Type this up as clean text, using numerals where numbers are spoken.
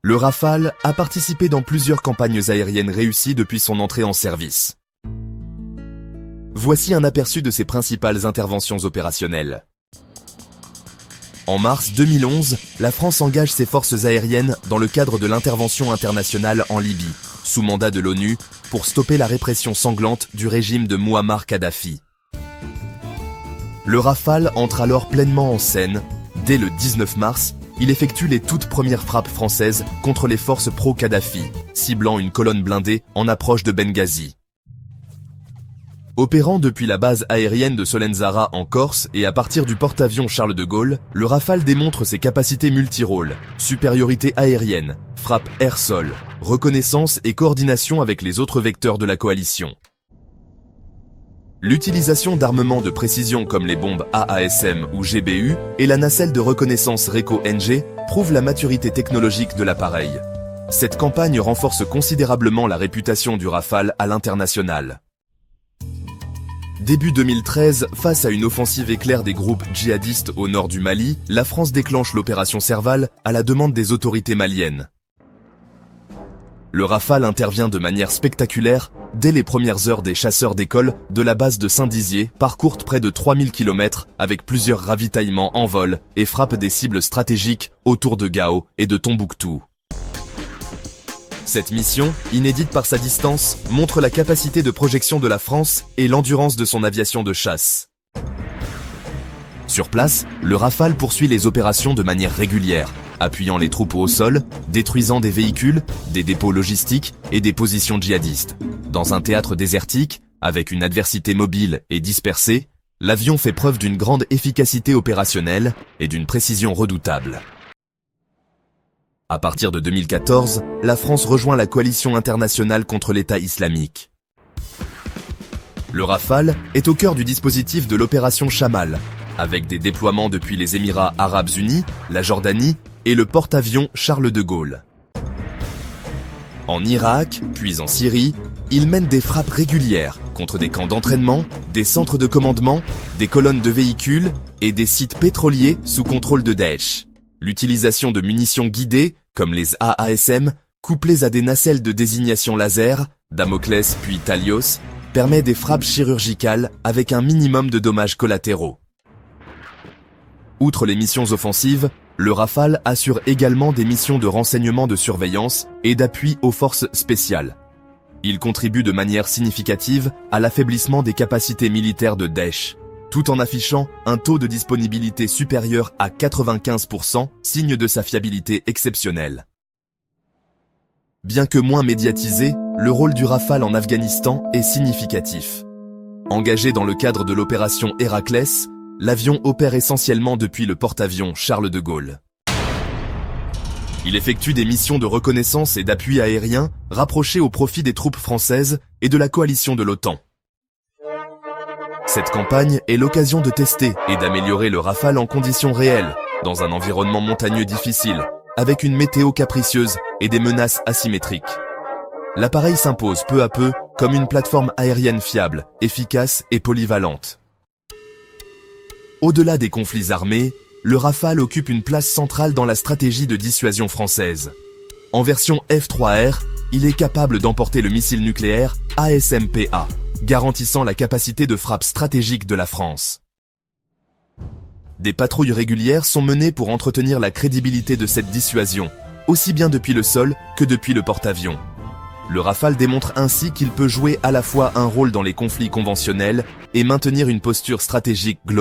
Le Rafale a participé dans plusieurs campagnes aériennes réussies depuis son entrée en service. Voici un aperçu de ses principales interventions opérationnelles. En mars 2011, la France engage ses forces aériennes dans le cadre de l'intervention internationale en Libye, sous mandat de l'ONU, pour stopper la répression sanglante du régime de Mouammar Kadhafi. Le Rafale entre alors pleinement en scène. Dès le 19 mars, il effectue les toutes premières frappes françaises contre les forces pro-Kadhafi, ciblant une colonne blindée en approche de Benghazi. Opérant depuis la base aérienne de Solenzara en Corse et à partir du porte-avions Charles de Gaulle, le Rafale démontre ses capacités multirôles, supériorité aérienne, frappe air-sol, reconnaissance et coordination avec les autres vecteurs de la coalition. L'utilisation d'armements de précision comme les bombes AASM ou GBU et la nacelle de reconnaissance RECO-NG prouvent la maturité technologique de l'appareil. Cette campagne renforce considérablement la réputation du Rafale à l'international. Début 2013, face à une offensive éclair des groupes djihadistes au nord du Mali, la France déclenche l'opération Serval à la demande des autorités maliennes. Le Rafale intervient de manière spectaculaire dès les premières heures des chasseurs d'école de la base de Saint-Dizier, parcourt près de 3000 km avec plusieurs ravitaillements en vol et frappe des cibles stratégiques autour de Gao et de Tombouctou. Cette mission, inédite par sa distance, montre la capacité de projection de la France et l'endurance de son aviation de chasse. Sur place, le Rafale poursuit les opérations de manière régulière, appuyant les troupes au sol, détruisant des véhicules, des dépôts logistiques et des positions djihadistes. Dans un théâtre désertique, avec une adversité mobile et dispersée, l'avion fait preuve d'une grande efficacité opérationnelle et d'une précision redoutable. À partir de 2014, la France rejoint la coalition internationale contre l'État islamique. Le Rafale est au cœur du dispositif de l'opération Chamal, avec des déploiements depuis les Émirats arabes unis, la Jordanie et le porte-avions Charles de Gaulle. En Irak, puis en Syrie, il mène des frappes régulières contre des camps d'entraînement, des centres de commandement, des colonnes de véhicules et des sites pétroliers sous contrôle de Daesh. L'utilisation de munitions guidées, comme les AASM, couplées à des nacelles de désignation laser, Damoclès puis Talios, permet des frappes chirurgicales avec un minimum de dommages collatéraux. Outre les missions offensives, le Rafale assure également des missions de renseignement de surveillance et d'appui aux forces spéciales. Il contribue de manière significative à l'affaiblissement des capacités militaires de Daesh, tout en affichant un taux de disponibilité supérieur à 95%, signe de sa fiabilité exceptionnelle. Bien que moins médiatisé, le rôle du Rafale en Afghanistan est significatif. Engagé dans le cadre de l'opération Héraclès, l'avion opère essentiellement depuis le porte-avions Charles de Gaulle. Il effectue des missions de reconnaissance et d'appui aérien rapprochées au profit des troupes françaises et de la coalition de l'OTAN. Cette campagne est l'occasion de tester et d'améliorer le Rafale en conditions réelles, dans un environnement montagneux difficile, avec une météo capricieuse et des menaces asymétriques. L'appareil s'impose peu à peu comme une plateforme aérienne fiable, efficace et polyvalente. Au-delà des conflits armés, le Rafale occupe une place centrale dans la stratégie de dissuasion française. En version F-3R, il est capable d'emporter le missile nucléaire ASMPA, garantissant la capacité de frappe stratégique de la France. Des patrouilles régulières sont menées pour entretenir la crédibilité de cette dissuasion, aussi bien depuis le sol que depuis le porte-avions. Le Rafale démontre ainsi qu'il peut jouer à la fois un rôle dans les conflits conventionnels et maintenir une posture stratégique globale.